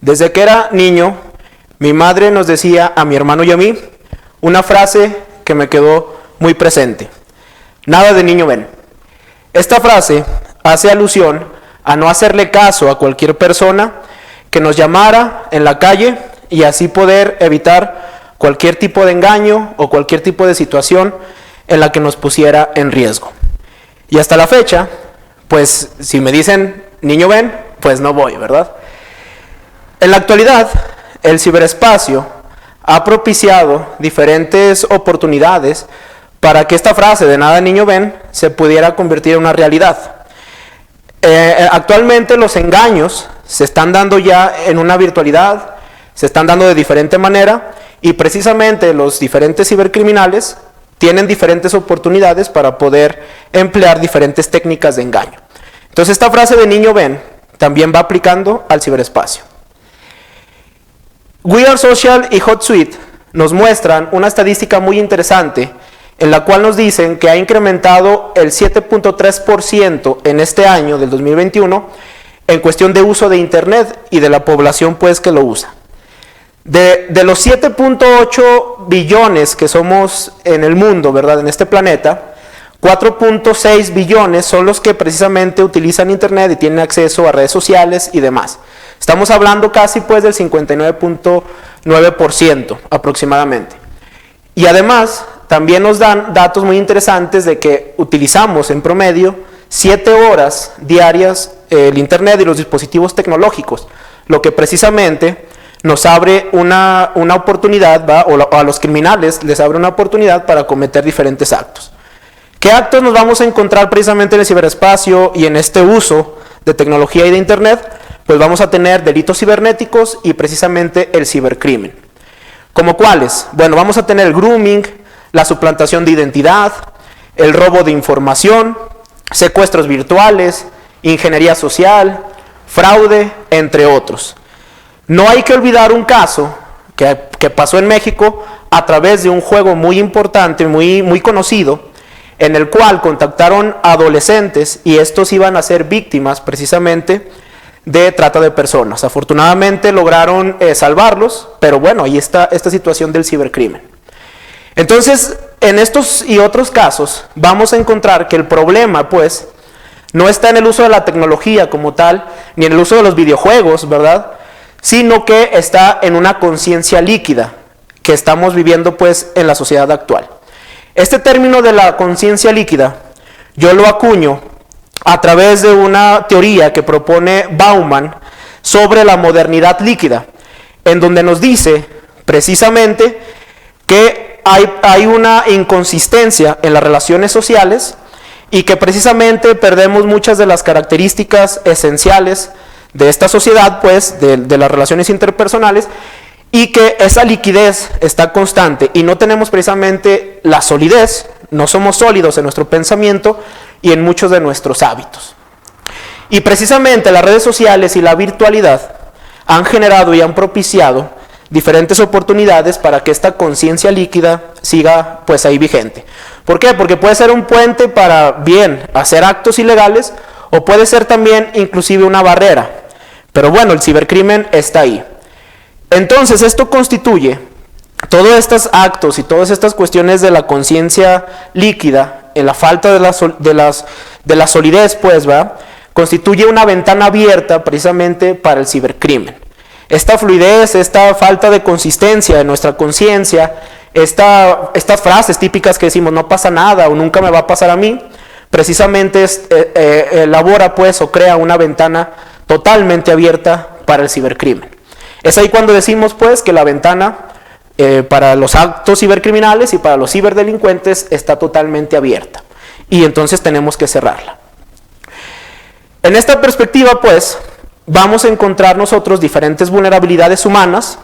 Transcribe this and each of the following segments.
Desde que era niño, mi madre nos decía a mi hermano y a mí una frase que me quedó muy presente. Nada de niño ven. Esta frase hace alusión a no hacerle caso a cualquier persona que nos llamara en la calle y así poder evitar cualquier tipo de engaño o cualquier tipo de situación en la que nos pusiera en riesgo. Y hasta la fecha, pues si me dicen niño ven, pues no voy, ¿verdad? En la actualidad, el ciberespacio ha propiciado diferentes oportunidades para que esta frase de nada niño ven se pudiera convertir en una realidad. Actualmente los engaños se están dando ya en una virtualidad, se están dando de diferente manera y precisamente los diferentes cibercriminales tienen diferentes oportunidades para poder emplear diferentes técnicas de engaño. Entonces esta frase de niño ven también va aplicando al ciberespacio. We Are Social y HotSuite nos muestran una estadística muy interesante en la cual nos dicen que ha incrementado el 7.3% en este año del 2021 en cuestión de uso de Internet y de la población pues que lo usa. De los 7.8 billones que somos en el mundo, ¿verdad? En este planeta, 4.6 billones son los que precisamente utilizan Internet y tienen acceso a redes sociales y demás. Estamos hablando casi pues del 59.9% aproximadamente. Y además también nos dan datos muy interesantes de que utilizamos en promedio 7 horas diarias el Internet y los dispositivos tecnológicos, lo que precisamente nos abre una oportunidad, ¿va? O a los criminales les abre una oportunidad para cometer diferentes actos. ¿Qué actos nos vamos a encontrar precisamente en el ciberespacio y en este uso de tecnología y de Internet? Pues vamos a tener delitos cibernéticos y precisamente el cibercrimen. ¿Como cuáles? Bueno, vamos a tener el grooming, la suplantación de identidad, el robo de información, secuestros virtuales, ingeniería social, fraude, entre otros. No hay que olvidar un caso que pasó en México a través de un juego muy importante, muy conocido, en el cual contactaron a adolescentes y estos iban a ser víctimas precisamente de trata de personas. Afortunadamente lograron salvarlos, pero bueno, ahí está esta situación del cibercrimen. Entonces, en estos y otros casos, vamos a encontrar que el problema, pues, no está en el uso de la tecnología como tal, ni en el uso de los videojuegos, ¿verdad? Sino que está en una conciencia líquida que estamos viviendo, pues, en la sociedad actual. Este término de la conciencia líquida, yo lo acuño a través de una teoría que propone Bauman sobre la modernidad líquida, en donde nos dice precisamente que hay una inconsistencia en las relaciones sociales y que precisamente perdemos muchas de las características esenciales de esta sociedad, pues, de las relaciones interpersonales, y que esa liquidez está constante y no tenemos precisamente la solidez, no somos sólidos en nuestro pensamiento y en muchos de nuestros hábitos. Y precisamente las redes sociales y la virtualidad han generado y han propiciado diferentes oportunidades para que esta conciencia líquida siga pues ahí vigente. ¿Por qué? Porque puede ser un puente para bien hacer actos ilegales o puede ser también inclusive una barrera. Pero bueno, el cibercrimen está ahí. Entonces esto constituye todos estos actos y todas estas cuestiones de la conciencia líquida, en la falta de la solidez, pues, ¿va? Constituye una ventana abierta precisamente para el cibercrimen. Esta fluidez, esta falta de consistencia de nuestra conciencia, estas frases típicas que decimos no pasa nada o nunca me va a pasar a mí, precisamente elabora pues o crea una ventana totalmente abierta para el cibercrimen. Es ahí cuando decimos pues que la ventana para los actos cibercriminales y para los ciberdelincuentes está totalmente abierta y entonces tenemos que cerrarla. En esta perspectiva pues vamos a encontrar nosotros diferentes vulnerabilidades humanas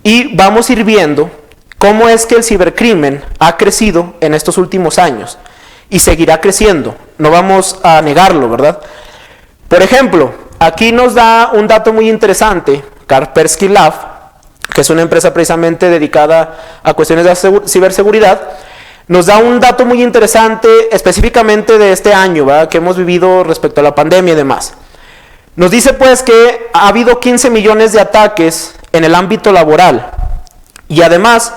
y vamos a ir viendo cómo es que el cibercrimen ha crecido en estos últimos años y seguirá creciendo, no vamos a negarlo, ¿verdad? Por ejemplo, aquí nos da un dato muy interesante Kaspersky Lab, que es una empresa precisamente dedicada a cuestiones de ciberseguridad, nos da un dato muy interesante específicamente de este año, ¿verdad? Que hemos vivido respecto a la pandemia y demás. Nos dice pues que ha habido 15 millones de ataques en el ámbito laboral y además,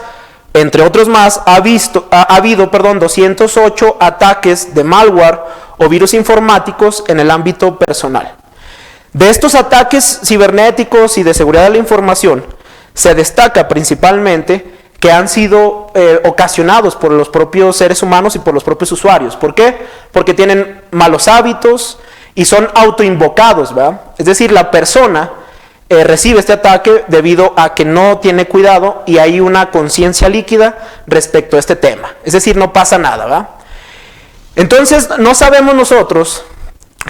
entre otros más, ha habido 208 ataques de malware o virus informáticos en el ámbito personal. De estos ataques cibernéticos y de seguridad de la información, se destaca principalmente que han sido ocasionados por los propios seres humanos y por los propios usuarios. ¿Por qué? Porque tienen malos hábitos y son autoinvocados, ¿verdad? Es decir, la persona recibe este ataque debido a que no tiene cuidado y hay una conciencia líquida respecto a este tema. Es decir, no pasa nada, ¿verdad? Entonces, no sabemos nosotros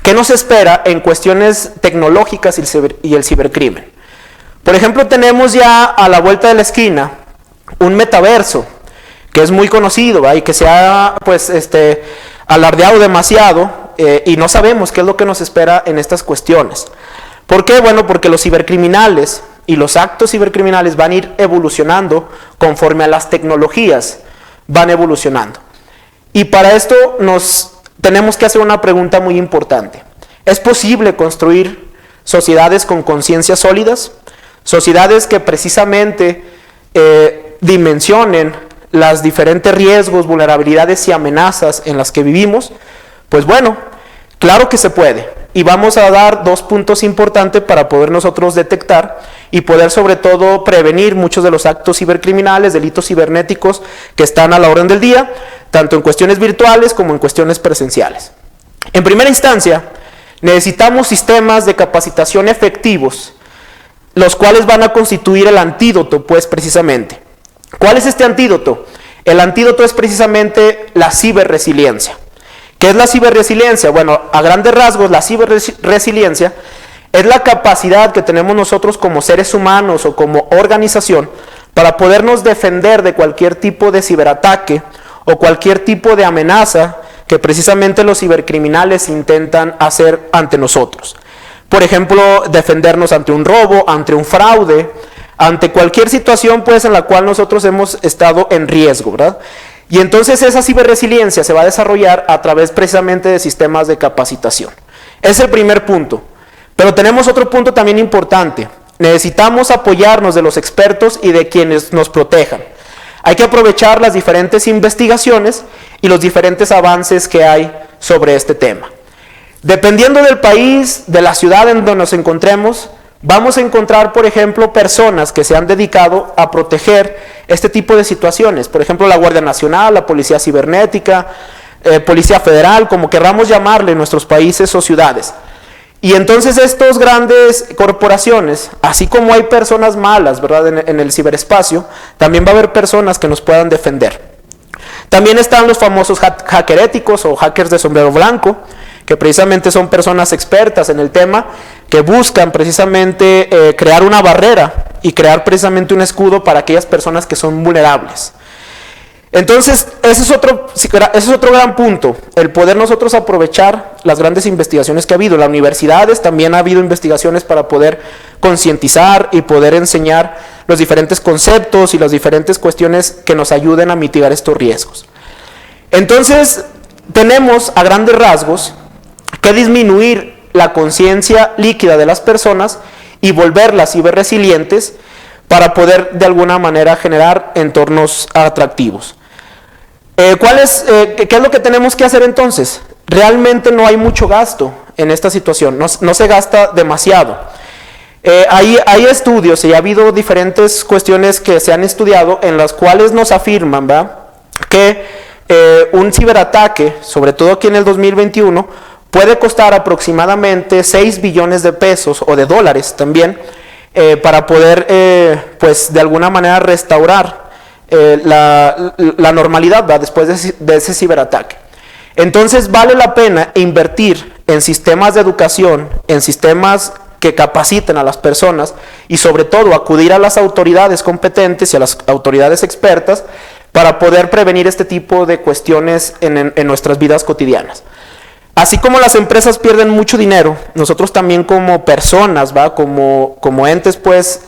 qué nos espera en cuestiones tecnológicas y el cibercrimen. Por ejemplo, tenemos ya a la vuelta de la esquina un metaverso que es muy conocido, ¿verdad? Y que se ha pues, alardeado demasiado y no sabemos qué es lo que nos espera en estas cuestiones. ¿Por qué? Bueno, porque los cibercriminales y los actos cibercriminales van a ir evolucionando conforme a las tecnologías van evolucionando. Y para esto tenemos que hacer una pregunta muy importante. ¿Es posible construir sociedades con conciencias sólidas? Sociedades que precisamente dimensionen los diferentes riesgos, vulnerabilidades y amenazas en las que vivimos. Pues bueno, claro que se puede. Y vamos a dar 2 puntos importantes para poder nosotros detectar y poder sobre todo prevenir muchos de los actos cibercriminales, delitos cibernéticos que están a la orden del día, tanto en cuestiones virtuales como en cuestiones presenciales. En primera instancia, necesitamos sistemas de capacitación efectivos, los cuales van a constituir el antídoto, pues precisamente. ¿Cuál es este antídoto? El antídoto es precisamente la ciberresiliencia. ¿Qué es la ciberresiliencia? Bueno, a grandes rasgos, la ciberresiliencia es la capacidad que tenemos nosotros como seres humanos o como organización para podernos defender de cualquier tipo de ciberataque o cualquier tipo de amenaza que precisamente los cibercriminales intentan hacer ante nosotros. Por ejemplo, defendernos ante un robo, ante un fraude, ante cualquier situación pues en la cual nosotros hemos estado en riesgo, ¿verdad? Y entonces esa ciberresiliencia se va a desarrollar a través precisamente de sistemas de capacitación. Ese es el primer punto. Pero tenemos otro punto también importante. Necesitamos apoyarnos de los expertos y de quienes nos protejan. Hay que aprovechar las diferentes investigaciones y los diferentes avances que hay sobre este tema. Dependiendo del país, de la ciudad en donde nos encontremos, vamos a encontrar, por ejemplo, personas que se han dedicado a proteger este tipo de situaciones. Por ejemplo, la Guardia Nacional, la Policía Cibernética, Policía Federal, como querramos llamarle en nuestros países o ciudades. Y entonces estas grandes corporaciones, así como hay personas malas, ¿verdad?, en el ciberespacio, también va a haber personas que nos puedan defender. También están los famosos hackeréticos o hackers de sombrero blanco, que precisamente son personas expertas en el tema, que buscan precisamente crear una barrera y crear precisamente un escudo para aquellas personas que son vulnerables. Entonces, ese es otro gran punto, el poder nosotros aprovechar las grandes investigaciones que ha habido. En las universidades también ha habido investigaciones para poder concientizar y poder enseñar los diferentes conceptos y las diferentes cuestiones que nos ayuden a mitigar estos riesgos. Entonces, tenemos a grandes rasgos que disminuir la conciencia líquida de las personas y volverlas ciberresilientes para poder de alguna manera generar entornos atractivos. ¿Qué es lo que tenemos que hacer entonces? Realmente no hay mucho gasto en esta situación, no se gasta demasiado. Hay estudios y ha habido diferentes cuestiones que se han estudiado en las cuales nos afirman, ¿verdad?, que un ciberataque, sobre todo aquí en el 2021, puede costar aproximadamente 6 billones de pesos o de dólares también para poder, pues de alguna manera restaurar la normalidad, ¿verdad?, después de ese ciberataque. Entonces vale la pena invertir en sistemas de educación, en sistemas que capaciten a las personas y sobre todo acudir a las autoridades competentes y a las autoridades expertas para poder prevenir este tipo de cuestiones en nuestras vidas cotidianas. Así como las empresas pierden mucho dinero, nosotros también como personas, ¿va?, como entes pues,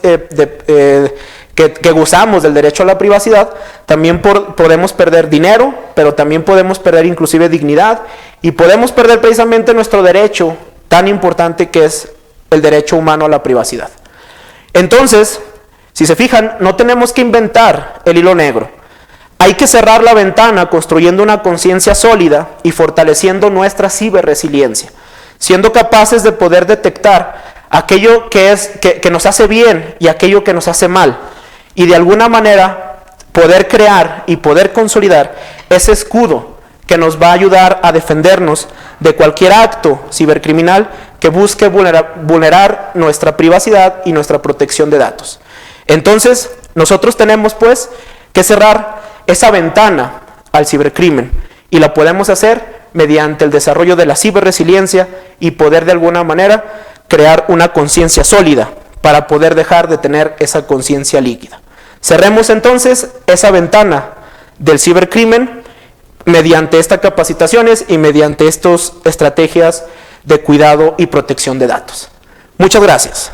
que gozamos del derecho a la privacidad, también podemos perder dinero, pero también podemos perder inclusive dignidad y podemos perder precisamente nuestro derecho tan importante que es el derecho humano a la privacidad. Entonces, si se fijan, no tenemos que inventar el hilo negro. Hay que cerrar la ventana construyendo una conciencia sólida y fortaleciendo nuestra ciberresiliencia, siendo capaces de poder detectar aquello que nos hace bien y aquello que nos hace mal, y de alguna manera poder crear y poder consolidar ese escudo que nos va a ayudar a defendernos de cualquier acto cibercriminal que busque vulnerar nuestra privacidad y nuestra protección de datos. Entonces, nosotros tenemos pues que cerrar esa ventana al cibercrimen, y la podemos hacer mediante el desarrollo de la ciberresiliencia y poder de alguna manera crear una conciencia sólida para poder dejar de tener esa conciencia líquida. Cerremos entonces esa ventana del cibercrimen mediante estas capacitaciones y mediante estas estrategias de cuidado y protección de datos. Muchas gracias.